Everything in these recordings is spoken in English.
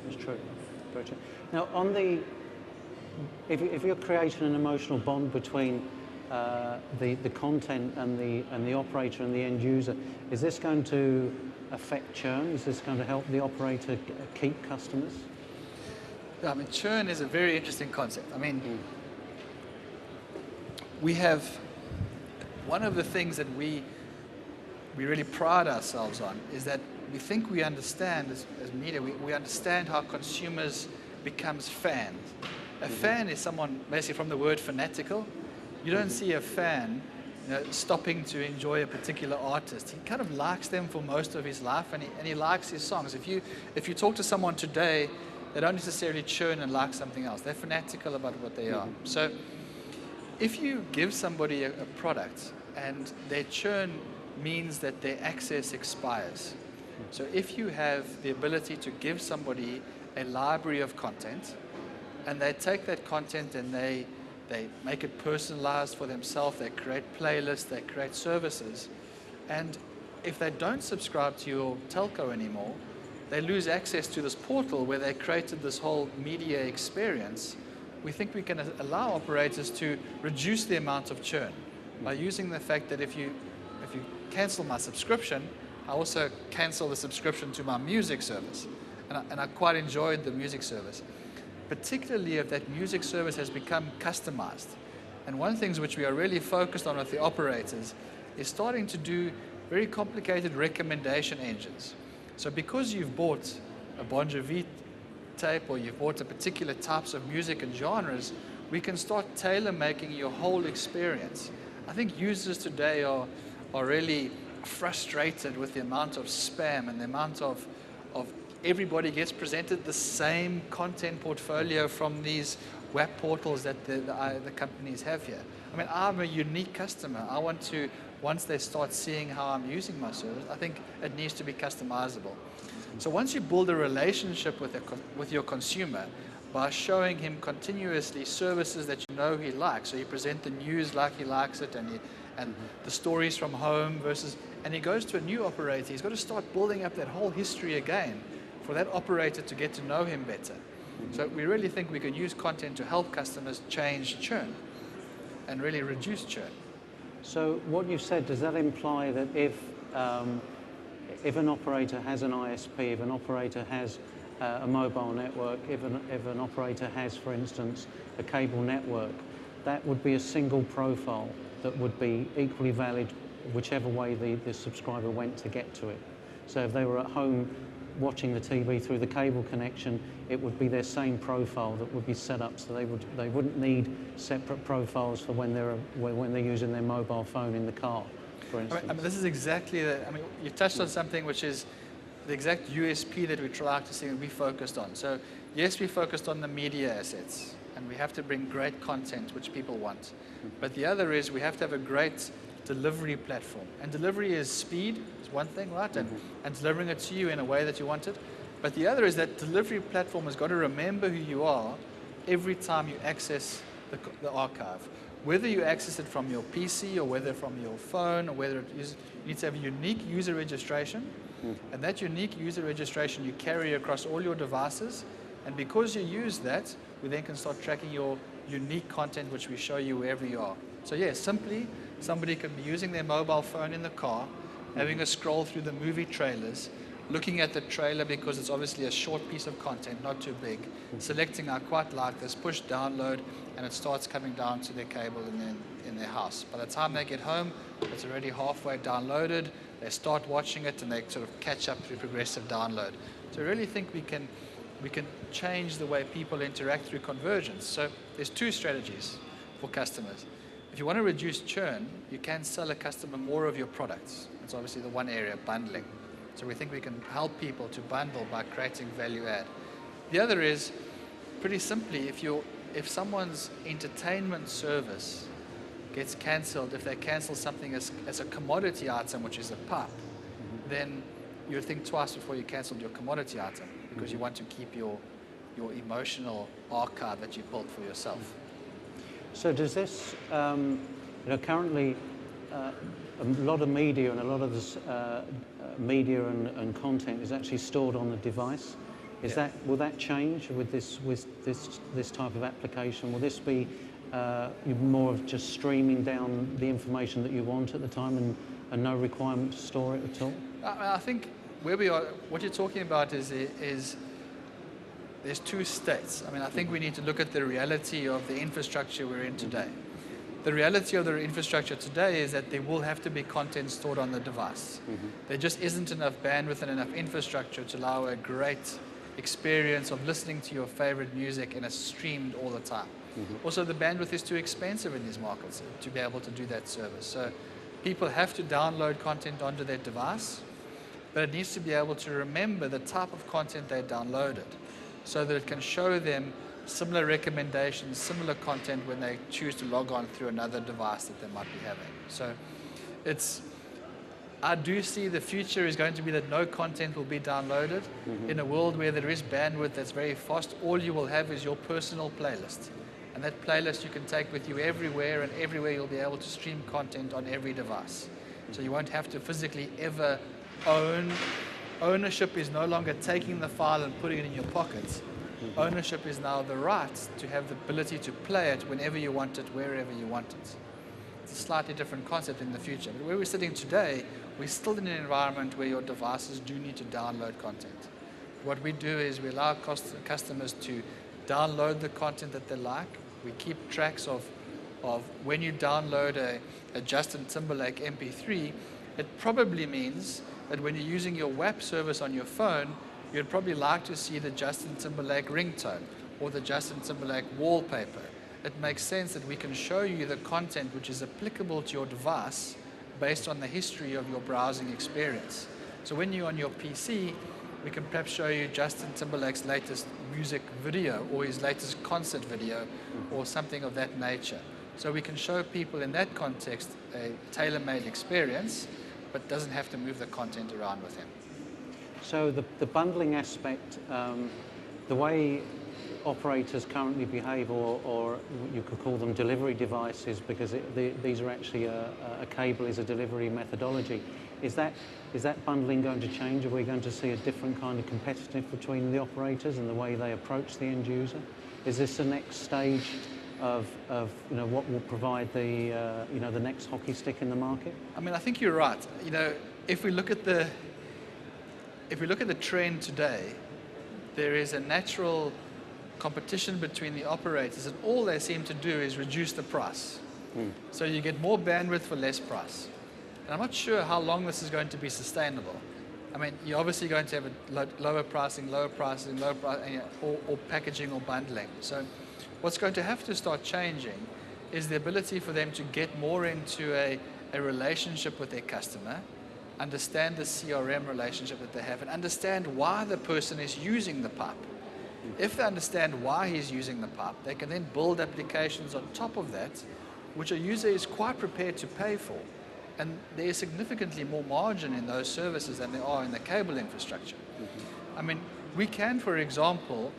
It's true. Very true. Now, on the, if you're creating an emotional bond between the content and the operator and the end user, is this going to affect churn? Is this going to help the operator keep customers? I mean, churn is a very interesting concept. I mean, we have one of the things that we really pride ourselves on is that we think we understand as media, we understand how consumers becomes fans. A fan is someone, basically from the word fanatical. You don't see a fan, you know, stopping to enjoy a particular artist. He kind of likes them for most of his life, and he likes his songs. If you talk to someone today, they don't necessarily churn and like something else. They're fanatical about what they are. So if you give somebody a product and their churn means that their access expires. So if you have the ability to give somebody a library of content, and they take that content and they make it personalized for themselves, they create playlists, they create services, and if they don't subscribe to your telco anymore, they lose access to this portal where they created this whole media experience. We think we can allow operators to reduce the amount of churn by using the fact that if you cancel my subscription, I also cancel the subscription to my music service. And I quite enjoyed the music service, particularly if that music service has become customized. And one of the things which we are really focused on with the operators is starting to do very complicated recommendation engines. So because you've bought a Bon Jovi tape or you've bought a particular types of music and genres, we can start tailor-making your whole experience. I think users today are really frustrated with the amount of spam and the amount of everybody gets presented the same content portfolio from these web portals that the companies have here. I mean, I'm a unique customer. I want to, once they start seeing how I'm using my service, I think it needs to be customizable. So once you build a relationship with your consumer by showing him continuously services that you know he likes, so you present the news like he likes it, and the stories from home versus, and he goes to a new operator, he's got to start building up that whole history again for that operator to get to know him better. So we really think we can use content to help customers change churn and really reduce churn. So what you've said, does that imply that if an operator has an ISP, if an operator has a mobile network, if an operator has, for instance, a cable network, that would be a single profile that would be equally valid whichever way the subscriber went to get to it? So if they were at home watching the TV through the cable connection, it would be their same profile that would be set up, so they wouldn't need separate profiles for when they're using their mobile phone in the car, for instance. I mean, this is exactly the, I mean, you touched on something which is the exact USP that we try to see and we focused on. So yes, we focused on the media assets, and we have to bring great content which people want. But the other is we have to have a great delivery platform. And delivery is speed, is one thing, right? And delivering it to you in a way that you want it. But the other is that delivery platform has got to remember who you are every time you access the archive. Whether you access it from your PC or whether from your phone or whether it is, you need to have a unique user registration. And that unique user registration you carry across all your devices. And because you use that, we then can start tracking your unique content which we show you wherever you are. So yeah, simply somebody could be using their mobile phone in the car, having a scroll through the movie trailers, looking at the trailer because it's obviously a short piece of content, not too big, selecting I quite like this, push download, and it starts coming down to their cable in their house. By the time they get home, it's already halfway downloaded, they start watching it and they sort of catch up through progressive download. So I really think we can change the way people interact through convergence. So there's two strategies for customers. If you want to reduce churn, you can sell a customer more of your products. It's obviously the one area, bundling. So we think we can help people to bundle by creating value add. The other is, pretty simply, if someone's entertainment service gets cancelled, if they cancel something as a commodity item, which is a pipe, then you think twice before you cancel your commodity item because you want to keep your emotional archive that you built for yourself. So does this, currently a lot of media and a lot of this media and content is actually stored on the device. Will that change with this type of application? Will this be more of just streaming down the information that you want at the time and no requirement to store it at all? I think where we are, what you're talking about is there's two states. I mean, I think we need to look at the reality of the infrastructure we're in today. The reality of the infrastructure today is that there will have to be content stored on the device. There just isn't enough bandwidth and enough infrastructure to allow a great experience of listening to your favorite music and it's streamed all the time. Also, the bandwidth is too expensive in these markets to be able to do that service. So people have to download content onto their device, but it needs to be able to remember the type of content they downloaded so that it can show them similar recommendations, similar content when they choose to log on through another device that they might be having. So I do see the future is going to be that no content will be downloaded. In a world where there is bandwidth that's very fast, all you will have is your personal playlist. And that playlist you can take with you everywhere, and everywhere you'll be able to stream content on every device. So you won't have to physically ever own. Ownership is no longer taking the file and putting it in your pocket. Ownership is now the right to have the ability to play it whenever you want it, wherever you want it. It's a slightly different concept in the future. But where we're sitting today, we're still in an environment where your devices do need to download content. What we do is we allow customers to download the content that they like. We keep tracks of when you download a Justin Timberlake MP3, it probably means that when you're using your WAP service on your phone, you'd probably like to see the Justin Timberlake ringtone or the Justin Timberlake wallpaper. It makes sense that we can show you the content which is applicable to your device based on the history of your browsing experience. So when you're on your PC, we can perhaps show you Justin Timberlake's latest music video or his latest concert video or something of that nature. So we can show people in that context a tailor-made experience, but doesn't have to move the content around with him. So the bundling aspect, the way operators currently behave, or you could call them delivery devices, because these are actually a cable is a delivery methodology. Is that bundling going to change? Are we going to see a different kind of competitive between the operators and the way they approach the end user? Is this the next stage of what will provide the the next hockey stick in the market? I mean, I think you're right. If we look at the trend today, there is a natural competition between the operators, and all they seem to do is reduce the price. So you get more bandwidth for less price. And I'm not sure how long this is going to be sustainable. I mean, you're obviously going to have a lower pricing, or packaging or bundling. So what's going to have to start changing is the ability for them to get more into a relationship with their customer, understand the CRM relationship that they have, and understand why the person is using the pipe. If they understand why he's using the pipe, they can then build applications on top of that, which a user is quite prepared to pay for. And there is significantly more margin in those services than there are in the cable infrastructure. I mean, we can, for example,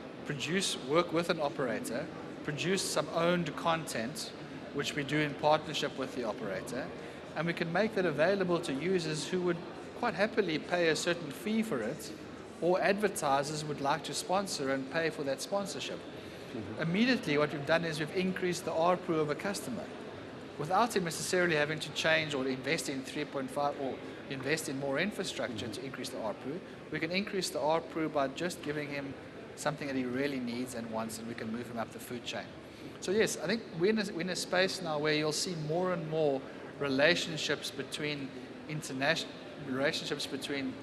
work with an operator, produce some owned content, which we do in partnership with the operator, and we can make that available to users who would quite happily pay a certain fee for it, or advertisers would like to sponsor and pay for that sponsorship. Immediately, what we've done is we've increased the ARPU of a customer, without him necessarily having to change or invest in 3.5 or invest in more infrastructure to increase the ARPU. We can increase the ARPU by just giving him something that he really needs and wants, and we can move him up the food chain. So yes, I think we're in a space now where you'll see more and more relationships between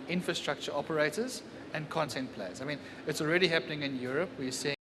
infrastructure operators and content players. I mean, it's already happening in Europe. We're seeing